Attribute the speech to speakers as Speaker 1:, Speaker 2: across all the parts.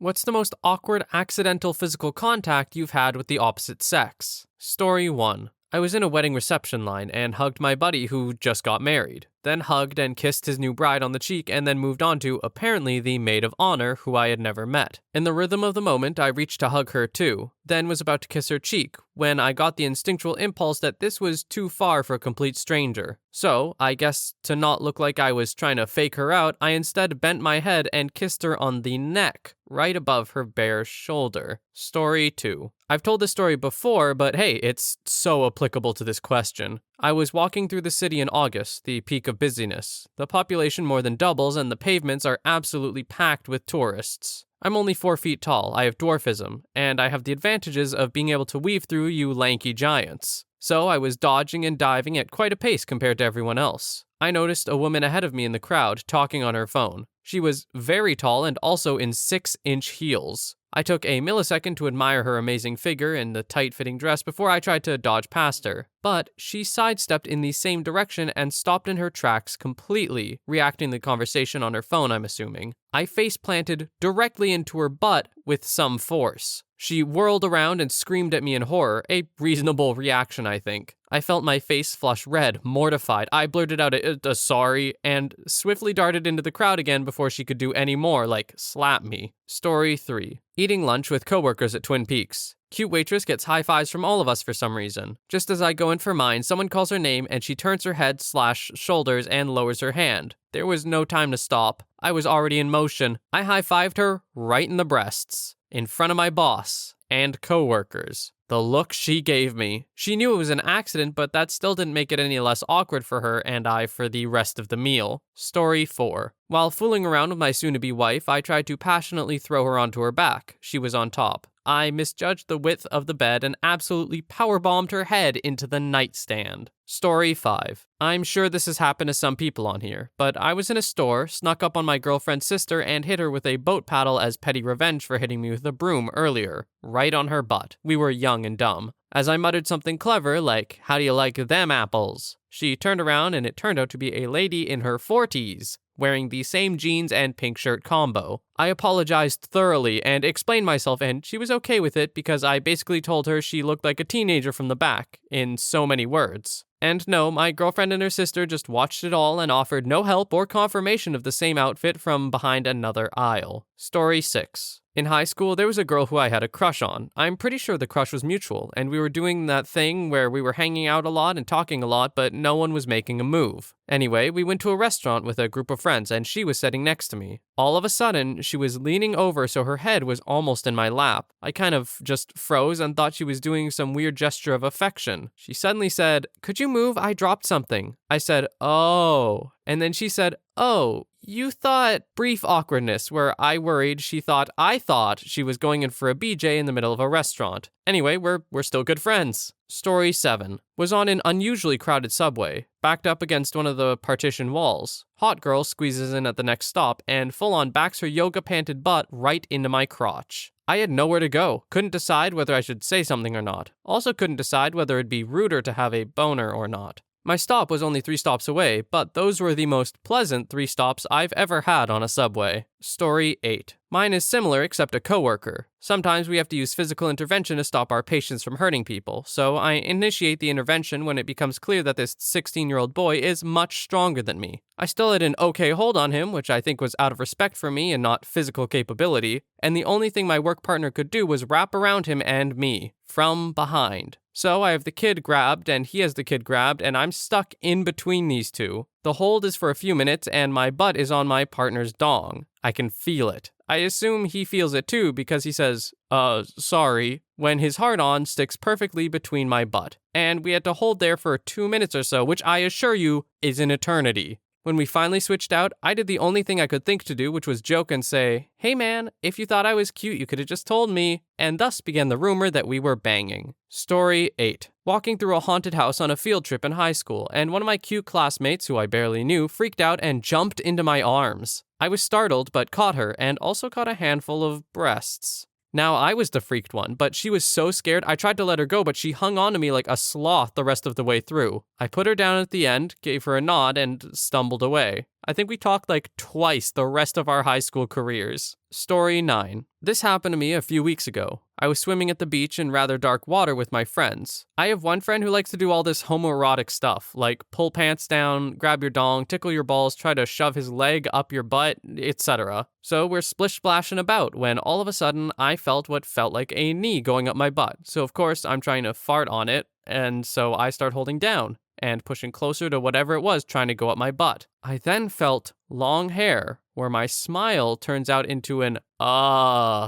Speaker 1: What's the most awkward accidental physical contact you've had with the opposite sex? Story 1. I was in a wedding reception line and hugged my buddy who just got married, then hugged and kissed his new bride on the cheek and then moved on to, apparently, the maid of honor who I had never met. In the rhythm of the moment, I reached to hug her too, then was about to kiss her cheek, when I got the instinctual impulse that this was too far for a complete stranger. So, I guess to not look like I was trying to fake her out, I instead bent my head and kissed her on the neck, right above her bare shoulder. Story 2. I've told this story before, but hey, it's so applicable to this question. I was walking through the city in August, the peak of busyness. The population more than doubles and the pavements are absolutely packed with tourists. I'm only 4 feet tall, I have dwarfism, and I have the advantages of being able to weave through you lanky giants. So I was dodging and diving at quite a pace compared to everyone else. I noticed a woman ahead of me in the crowd talking on her phone. She was very tall and also in 6-inch heels. I took a millisecond to admire her amazing figure in the tight-fitting dress before I tried to dodge past her. But she sidestepped in the same direction and stopped in her tracks completely, reacting to the conversation on her phone, I'm assuming. I face-planted directly into her butt with some force. She whirled around and screamed at me in horror, a reasonable reaction, I think. I felt my face flush red, mortified. I blurted out a sorry, and swiftly darted into the crowd again before she could do any more, like slap me. Story 3. Eating lunch with coworkers at Twin Peaks. Cute waitress gets high fives from all of us for some reason. Just as I go in for mine, someone calls her name and she turns her head / shoulders and lowers her hand. There was no time to stop. I was already in motion. I high-fived her right in the breasts, in front of my boss and coworkers. The look she gave me. She knew it was an accident, but that still didn't make it any less awkward for her and I for the rest of the meal. Story 4. While fooling around with my soon-to-be wife, I tried to passionately throw her onto her back. She was on top. I misjudged the width of the bed and absolutely powerbombed her head into the nightstand. Story 5. I'm sure this has happened to some people on here, but I was in a store, snuck up on my girlfriend's sister, and hit her with a boat paddle as petty revenge for hitting me with a broom earlier, right on her butt. We were young and dumb. As I muttered something clever like, "How do you like them apples?" she turned around and it turned out to be a lady in her 40s. Wearing the same jeans and pink shirt combo. I apologized thoroughly and explained myself, and she was okay with it because I basically told her she looked like a teenager from the back, in so many words. And no, my girlfriend and her sister just watched it all and offered no help or confirmation of the same outfit from behind another aisle. Story 6. In high school, there was a girl who I had a crush on. I'm pretty sure the crush was mutual, and we were doing that thing where we were hanging out a lot and talking a lot, but no one was making a move. Anyway, we went to a restaurant with a group of friends, and she was sitting next to me. All of a sudden, she was leaning over so her head was almost in my lap. I kind of just froze and thought she was doing some weird gesture of affection. She suddenly said, "Could you move? I dropped something." I said, "Oh." And then she said, "Oh, you thought..." Brief awkwardness where I worried I thought she was going in for a BJ in the middle of a restaurant. Anyway, we're still good friends. Story 7. Was on an unusually crowded subway, backed up against one of the partition walls. Hot girl squeezes in at the next stop and full-on backs her yoga-panted butt right into my crotch. I had nowhere to go, couldn't decide whether I should say something or not. Also couldn't decide whether it'd be ruder to have a boner or not. My stop was only 3 stops away, but those were the most pleasant 3 stops I've ever had on a subway. Story 8. Mine is similar except a coworker. Sometimes we have to use physical intervention to stop our patients from hurting people, so I initiate the intervention when it becomes clear that this 16-year-old boy is much stronger than me. I still had an okay hold on him, which I think was out of respect for me and not physical capability, and the only thing my work partner could do was wrap around him and me, from behind. So I have the kid grabbed, and he has the kid grabbed, and I'm stuck in between these two. The hold is for a few minutes, and my butt is on my partner's dong. I can feel it. I assume he feels it too because he says, sorry, when his hard-on sticks perfectly between my butt. And we had to hold there for 2 minutes or so, which I assure you is an eternity. When we finally switched out, I did the only thing I could think to do, which was joke and say, "Hey man, if you thought I was cute, you could have just told me," and thus began the rumor that we were banging. Story 8. Walking through a haunted house on a field trip in high school, and one of my cute classmates, who I barely knew, freaked out and jumped into my arms. I was startled, but caught her, and also caught a handful of breasts. Now I was the freaked one, but she was so scared I tried to let her go, but she hung on to me like a sloth the rest of the way through. I put her down at the end, gave her a nod, and stumbled away. I think we talked like twice the rest of our high school careers. Story 9. This happened to me a few weeks ago. I was swimming at the beach in rather dark water with my friends. I have one friend who likes to do all this homoerotic stuff, like pull pants down, grab your dong, tickle your balls, try to shove his leg up your butt, etc. So we're splish-splashing about when all of a sudden I felt what felt like a knee going up my butt. So of course I'm trying to fart on it, and so I start holding down and pushing closer to whatever it was trying to go up my butt. I then felt long hair where my smile turns out into an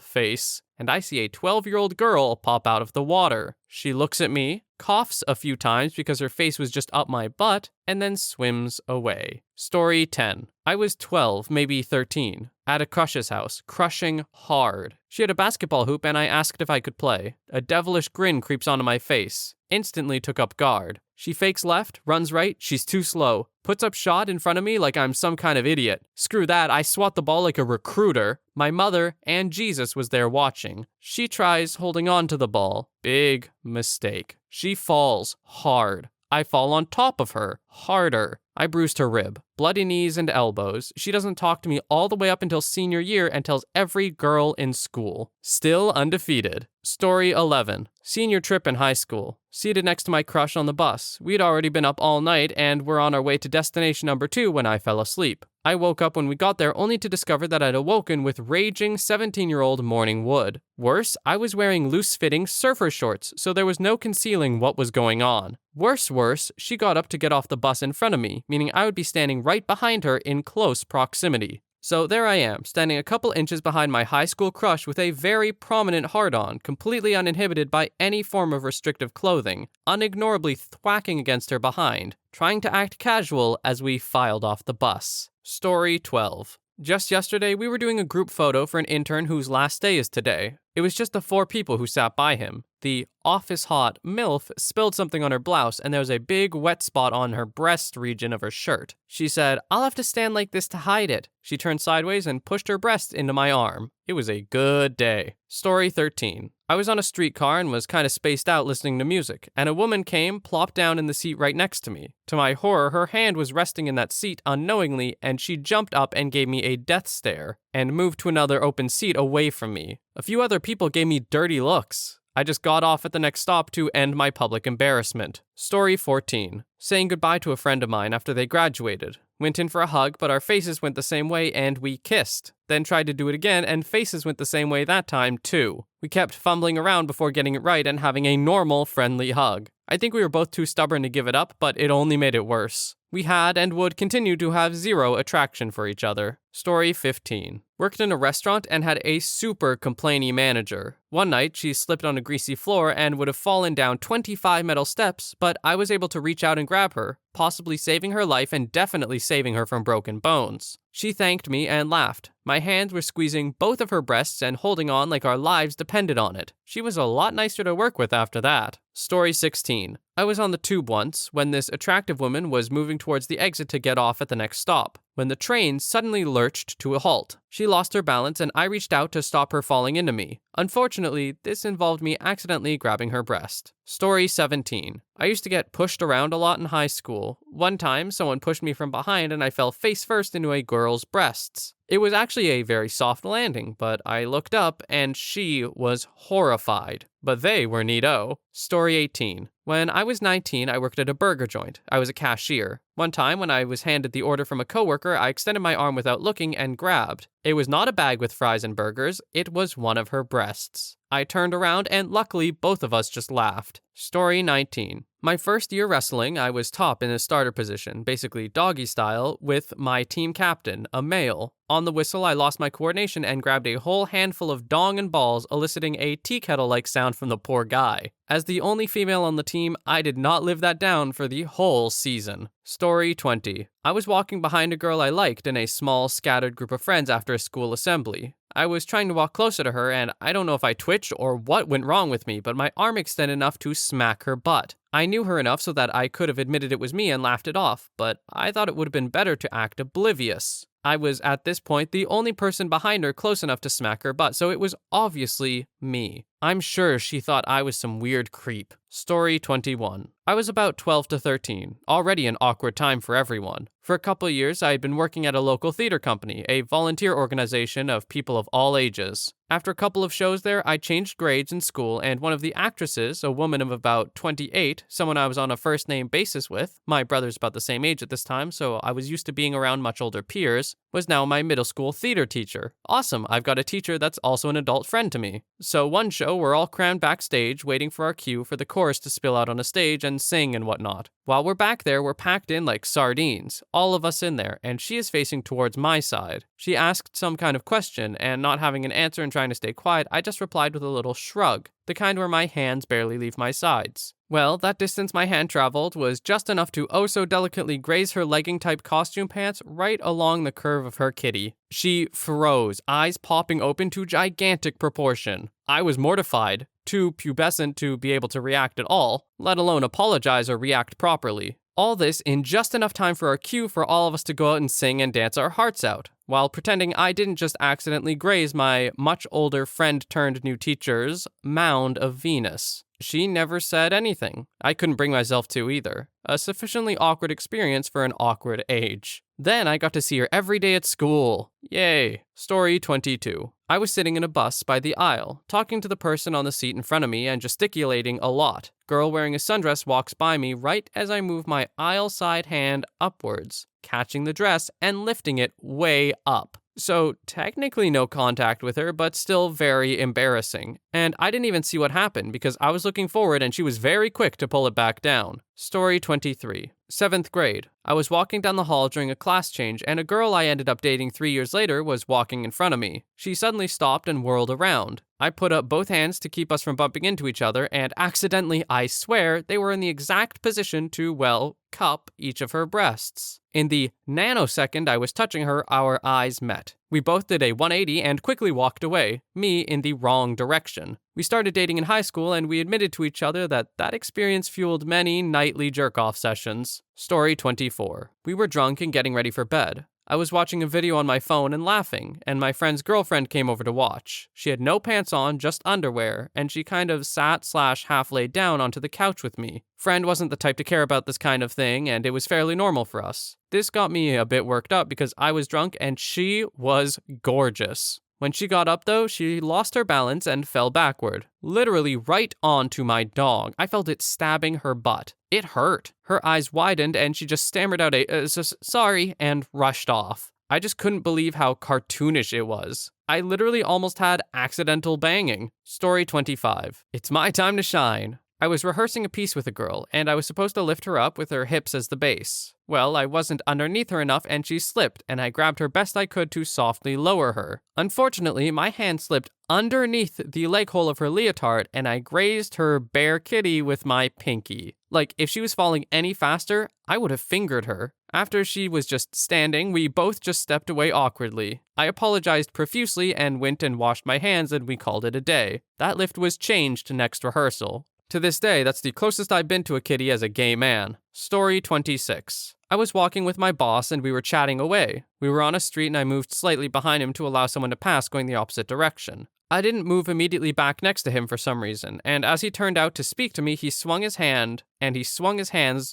Speaker 1: face, and I see a 12-year-old girl pop out of the water. She looks at me, coughs a few times because her face was just up my butt, and then swims away. Story 10. I was 12, maybe 13, at a crush's house, crushing hard. She had a basketball hoop and I asked if I could play. A devilish grin creeps onto my face. Instantly took up guard. She fakes left, runs right, she's too slow. Puts up shot in front of me like I'm some kind of idiot. Screw that, I swat the ball like a recruiter. My mother and Jesus was there watching. She tries holding on to the ball. Big mistake. She falls hard. I fall on top of her, harder. I bruised her rib, bloody knees and elbows. She doesn't talk to me all the way up until senior year and tells every girl in school. Still undefeated. Story 11. Senior trip in high school. Seated next to my crush on the bus. We'd already been up all night and were on our way to destination number 2 when I fell asleep. I woke up when we got there only to discover that I'd awoken with raging 17-year-old morning wood. Worse, I was wearing loose-fitting surfer shorts, so there was no concealing what was going on. Worse, she got up to get off the bus in front of me, meaning I would be standing right behind her in close proximity. So there I am, standing a couple inches behind my high school crush with a very prominent hard-on, completely uninhibited by any form of restrictive clothing, unignorably thwacking against her behind, trying to act casual as we filed off the bus. Story 12. Just yesterday, we were doing a group photo for an intern whose last day is today. It was just the 4 people who sat by him. The office-hot MILF spilled something on her blouse, and there was a big wet spot on her breast region of her shirt. She said, "I'll have to stand like this to hide it." She turned sideways and pushed her breast into my arm. It was a good day. Story 13. I was on a streetcar and was kind of spaced out listening to music, and a woman came, plopped down in the seat right next to me. To my horror, her hand was resting in that seat unknowingly, and she jumped up and gave me a death stare, and moved to another open seat away from me. A few other people gave me dirty looks. I just got off at the next stop to end my public embarrassment. Story 14. Saying goodbye to a friend of mine after they graduated. Went in for a hug, but our faces went the same way and we kissed. Then tried to do it again and faces went the same way that time too. We kept fumbling around before getting it right and having a normal, friendly hug. I think we were both too stubborn to give it up, but it only made it worse. We had and would continue to have zero attraction for each other. Story 15. Worked in a restaurant and had a super complainy manager. One night, she slipped on a greasy floor and would have fallen down 25 metal steps, but I was able to reach out and grab her, possibly saving her life and definitely saving her from broken bones. She thanked me and laughed. My hands were squeezing both of her breasts and holding on like our lives depended on it. She was a lot nicer to work with after that. Story 16. I was on the tube once when this attractive woman was moving towards the exit to get off at the next stop, when the train suddenly lurched to a halt. She lost her balance and I reached out to stop her falling into me. Unfortunately, this involved me accidentally grabbing her breast. Story 17. I used to get pushed around a lot in high school. One time, someone pushed me from behind and I fell face first into a girl's breasts. It was actually a very soft landing, but I looked up and she was horrified. But they were neato. Story 18. When I was 19, I worked at a burger joint. I was a cashier. One time, when I was handed the order from a coworker, I extended my arm without looking and grabbed. It was not a bag with fries and burgers, it was one of her breasts. I turned around and luckily both of us just laughed. Story 19. My first year wrestling, I was top in a starter position, basically doggy style, with my team captain, a male. On the whistle, I lost my coordination and grabbed a whole handful of dong and balls, eliciting a tea kettle-like sound from the poor guy. As the only female on the team, I did not live that down for the whole season. Story 20. I was walking behind a girl I liked in a small, scattered group of friends after a school assembly. I was trying to walk closer to her, and I don't know if I twitched or what went wrong with me, but my arm extended enough to smack her butt. I knew her enough so that I could have admitted it was me and laughed it off, but I thought it would have been better to act oblivious. I was, at this point, the only person behind her close enough to smack her butt, so it was obviously me. I'm sure she thought I was some weird creep. Story 21. I was about 12 to 13, already an awkward time for everyone. For a couple years, I had been working at a local theater company, a volunteer organization of people of all ages. After a couple of shows there, I changed grades in school, and one of the actresses, a woman of about 28, someone I was on a first name basis with, my brother's about the same age at this time, so I was used to being around much older peers, was now my middle school theater teacher. Awesome, I've got a teacher that's also an adult friend to me. So one show, we're all crammed backstage, waiting for our cue for the chorus to spill out on a stage and sing and whatnot. While we're back there, we're packed in like sardines, all of us in there, and she is facing towards my side. She asked some kind of question, and not having an answer and trying to stay quiet, I just replied with a little shrug, the kind where my hands barely leave my sides. Well, that distance my hand traveled was just enough to oh so delicately graze her legging-type costume pants right along the curve of her kitty. She froze, eyes popping open to gigantic proportion. I was mortified, too pubescent to be able to react at all, let alone apologize or react properly. All this in just enough time for our cue for all of us to go out and sing and dance our hearts out, while pretending I didn't just accidentally graze my much older friend-turned-new teacher's mound of Venus. She never said anything. I couldn't bring myself to either. A sufficiently awkward experience for an awkward age. Then I got to see her every day at school. Yay. Story 22. I was sitting in a bus by the aisle, talking to the person on the seat in front of me and gesticulating a lot. Girl wearing a sundress walks by me right as I move my aisle side hand upwards, catching the dress and lifting it way up. So technically no contact with her, but still very embarrassing. And I didn't even see what happened because I was looking forward and she was very quick to pull it back down. Story 23. 7th grade. I was walking down the hall during a class change and a girl I ended up dating 3 years later was walking in front of me. She suddenly stopped and whirled around. I put up both hands to keep us from bumping into each other and accidentally, I swear, they were in the exact position to, well, cup each of her breasts. In the nanosecond I was touching her, our eyes met. We both did a 180 and quickly walked away, me in the wrong direction. We started dating in high school and we admitted to each other that experience fueled many nightly jerk-off sessions. Story 24. We were drunk and getting ready for bed. I was watching a video on my phone and laughing, and my friend's girlfriend came over to watch. She had no pants on, just underwear, and she kind of sat/half laid down onto the couch with me. Friend wasn't the type to care about this kind of thing, and it was fairly normal for us. This got me a bit worked up because I was drunk and she was gorgeous. When she got up though, she lost her balance and fell backward, literally right onto my dog. I felt it stabbing her butt. It hurt. Her eyes widened and she just stammered out a sorry and rushed off. I just couldn't believe how cartoonish it was. I literally almost had accidental banging. Story 25. It's my time to shine. I was rehearsing a piece with a girl, and I was supposed to lift her up with her hips as the base. Well, I wasn't underneath her enough and she slipped, and I grabbed her best I could to softly lower her. Unfortunately, my hand slipped underneath the leg hole of her leotard, and I grazed her bare kitty with my pinky. Like, if she was falling any faster, I would have fingered her. After she was just standing, we both just stepped away awkwardly. I apologized profusely and went and washed my hands, and we called it a day. That lift was changed next rehearsal. To this day, that's the closest I've been to a kitty as a gay man. Story 26. I was walking with my boss and we were chatting away. We were on a street and I moved slightly behind him to allow someone to pass going the opposite direction. I didn't move immediately back next to him for some reason, and as he turned out to speak to me, he swung his hands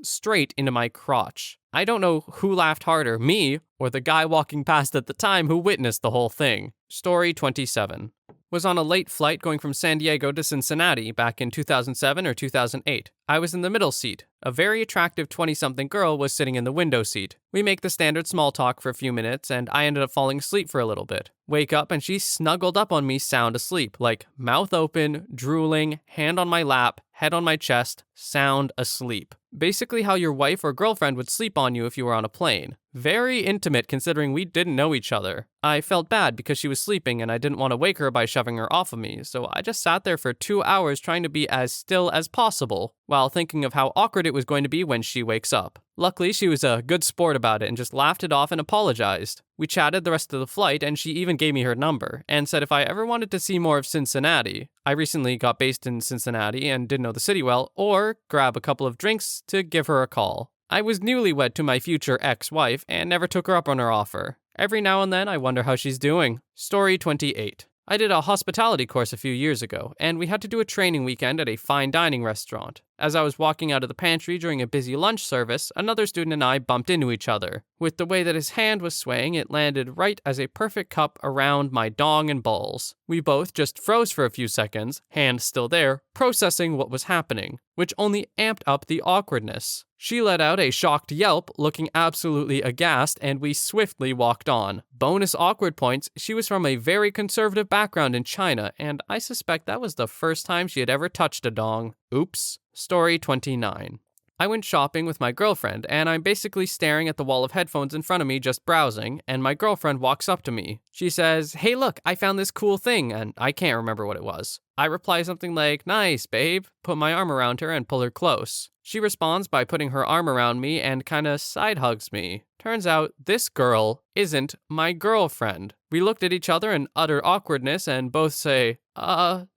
Speaker 1: straight into my crotch. I don't know who laughed harder, me or the guy walking past at the time who witnessed the whole thing. Story 27. Was on a late flight going from San Diego to Cincinnati back in 2007 or 2008. I was in the middle seat. A very attractive 20-something girl was sitting in the window seat. We make the standard small talk for a few minutes, and I ended up falling asleep for a little bit. Wake up, and she snuggled up on me sound asleep, like mouth open, drooling, hand on my lap, head on my chest, sound asleep. Basically how your wife or girlfriend would sleep on you if you were on a plane. Very intimate considering we didn't know each other. I felt bad because she was sleeping and I didn't want to wake her by shoving her off of me, so I just sat there for 2 hours trying to be as still as possible, while thinking of how awkward it was going to be when she wakes up. Luckily, she was a good sport about it and just laughed it off and apologized. We chatted the rest of the flight and she even gave me her number and said if I ever wanted to see more of Cincinnati, I recently got based in Cincinnati and didn't know the city well, or grab a couple of drinks to give her a call. I was newlywed to my future ex-wife and never took her up on her offer. Every now and then I wonder how she's doing. Story 28. I did a hospitality course a few years ago, and we had to do a training weekend at a fine dining restaurant. As I was walking out of the pantry during a busy lunch service, another student and I bumped into each other. With the way that his hand was swaying, it landed right as a perfect cup around my dong and balls. We both just froze for a few seconds, hand still there, processing what was happening, which only amped up the awkwardness. She let out a shocked yelp, looking absolutely aghast, and we swiftly walked on. Bonus awkward points, she was from a very conservative background in China, and I suspect that was the first time she had ever touched a dong. Oops. Story 29. I went shopping with my girlfriend, and I'm basically staring at the wall of headphones in front of me just browsing, and my girlfriend walks up to me. She says, "Hey look, I found this cool thing," and I can't remember what it was. I reply something like, "Nice, babe," put my arm around her and pull her close. She responds by putting her arm around me and kinda side hugs me. Turns out, this girl isn't my girlfriend. We looked at each other in utter awkwardness and both say,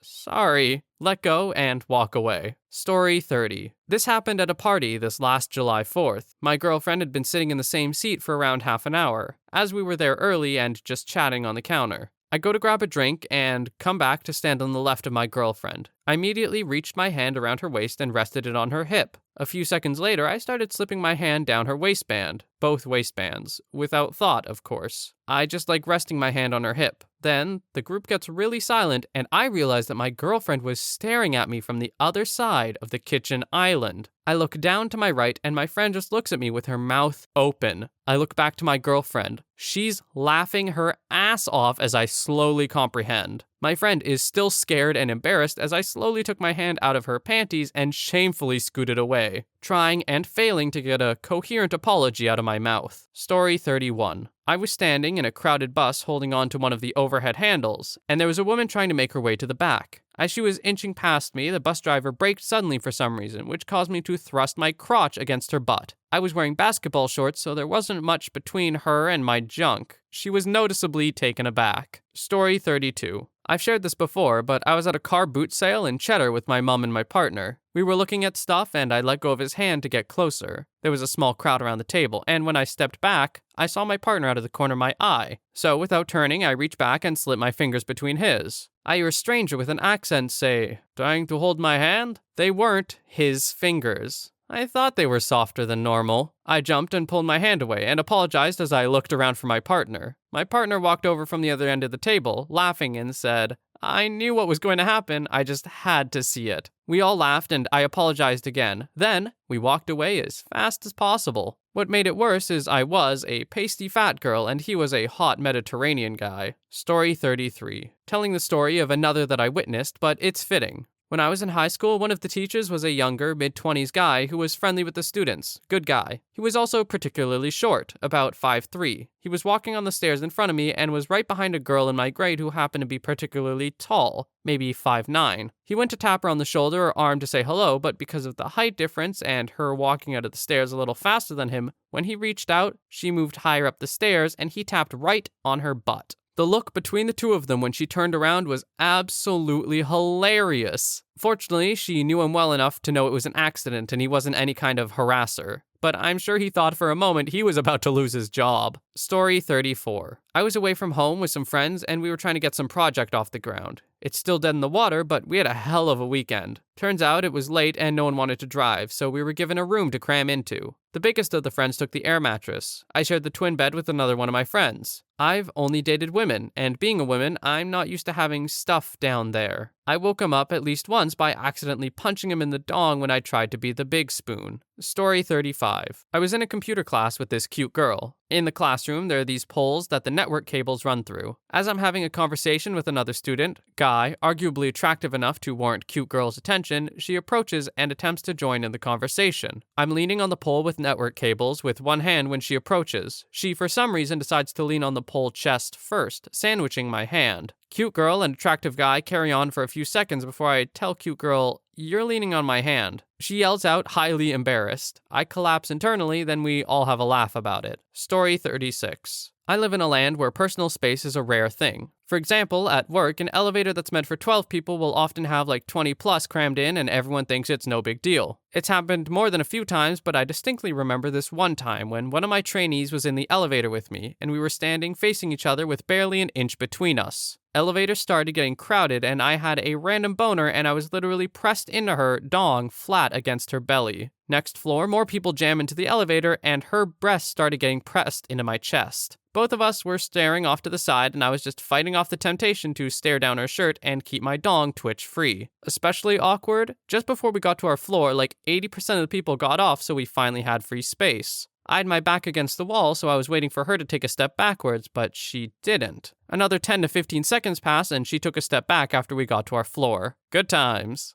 Speaker 1: sorry, let go and walk away. Story 30. This happened at a party this last July 4th. My girlfriend had been sitting in the same seat for around half an hour, as we were there early and just chatting on the counter. I go to grab a drink and come back to stand on the left of my girlfriend. I immediately reached my hand around her waist and rested it on her hip. A few seconds later, I started slipping my hand down her waistband, both waistbands, without thought, of course. I just like resting my hand on her hip. Then, the group gets really silent, and I realize that my girlfriend was staring at me from the other side of the kitchen island. I look down to my right, and my friend just looks at me with her mouth open. I look back to my girlfriend. She's laughing her ass off as I slowly comprehend. My friend is still scared and embarrassed as I slowly took my hand out of her panties and shamefully scooted away, trying and failing to get a coherent apology out of my mouth. Story 31. I was standing in a crowded bus holding on to one of the overhead handles, and there was a woman trying to make her way to the back. As she was inching past me, the bus driver braked suddenly for some reason, which caused me to thrust my crotch against her butt. I was wearing basketball shorts, so there wasn't much between her and my junk. She was noticeably taken aback. Story 32. I've shared this before, but I was at a car boot sale in Cheddar with my mom and my partner. We were looking at stuff, and I let go of his hand to get closer. There was a small crowd around the table, and when I stepped back, I saw my partner out of the corner of my eye. So without turning, I reached back and slipped my fingers between his. I hear a stranger with an accent say, "Trying to hold my hand?" They weren't his fingers. I thought they were softer than normal. I jumped and pulled my hand away and apologized as I looked around for my partner. My partner walked over from the other end of the table, laughing, and said, "I knew what was going to happen, I just had to see it." We all laughed and I apologized again. Then, we walked away as fast as possible. What made it worse is I was a pasty fat girl and he was a hot Mediterranean guy. Story 33. Telling the story of another that I witnessed, but it's fitting. When I was in high school, one of the teachers was a younger, mid-20s guy who was friendly with the students. Good guy. He was also particularly short, about 5'3". He was walking on the stairs in front of me and was right behind a girl in my grade who happened to be particularly tall, maybe 5'9". He went to tap her on the shoulder or arm to say hello, but because of the height difference and her walking out of the stairs a little faster than him, when he reached out, she moved higher up the stairs and he tapped right on her butt. The look between the two of them when she turned around was absolutely hilarious. Fortunately, she knew him well enough to know it was an accident and he wasn't any kind of harasser. But I'm sure he thought for a moment he was about to lose his job. Story 34. I was away from home with some friends and we were trying to get some project off the ground. It's still dead in the water, but we had a hell of a weekend. Turns out it was late and no one wanted to drive, so we were given a room to cram into. The biggest of the friends took the air mattress. I shared the twin bed with another one of my friends. I've only dated women, and being a woman, I'm not used to having stuff down there. I woke him up at least once by accidentally punching him in the dong when I tried to be the big spoon. Story 35. I was in a computer class with this cute girl. In the classroom, there are these poles that the network cables run through. As I'm having a conversation with another student, guy, arguably attractive enough to warrant cute girl's attention, she approaches and attempts to join in the conversation. I'm leaning on the pole with network cables with one hand when she approaches. She, for some reason, decides to lean on the pole chest first, sandwiching my hand. Cute girl and attractive guy carry on for a few seconds before I tell cute girl, "You're leaning on my hand." She yells out, highly embarrassed. I collapse internally, then we all have a laugh about it. Story 36. I live in a land where personal space is a rare thing. For example, at work, an elevator that's meant for 12 people will often have like 20 plus crammed in and everyone thinks it's no big deal. It's happened more than a few times, but I distinctly remember this one time when one of my trainees was in the elevator with me and we were standing facing each other with barely an inch between us. Elevator started getting crowded and I had a random boner and I was literally pressed into her dong flat against her belly. Next floor, more people jam into the elevator and her breasts started getting pressed into my chest. Both of us were staring off to the side and I was just fighting off the temptation to stare down her shirt and keep my dong twitch free. Especially awkward, just before we got to our floor, like 80% of the people got off, so we finally had free space. I had my back against the wall, so I was waiting for her to take a step backwards, but she didn't. Another 10 to 15 seconds passed and she took a step back after we got to our floor. Good times.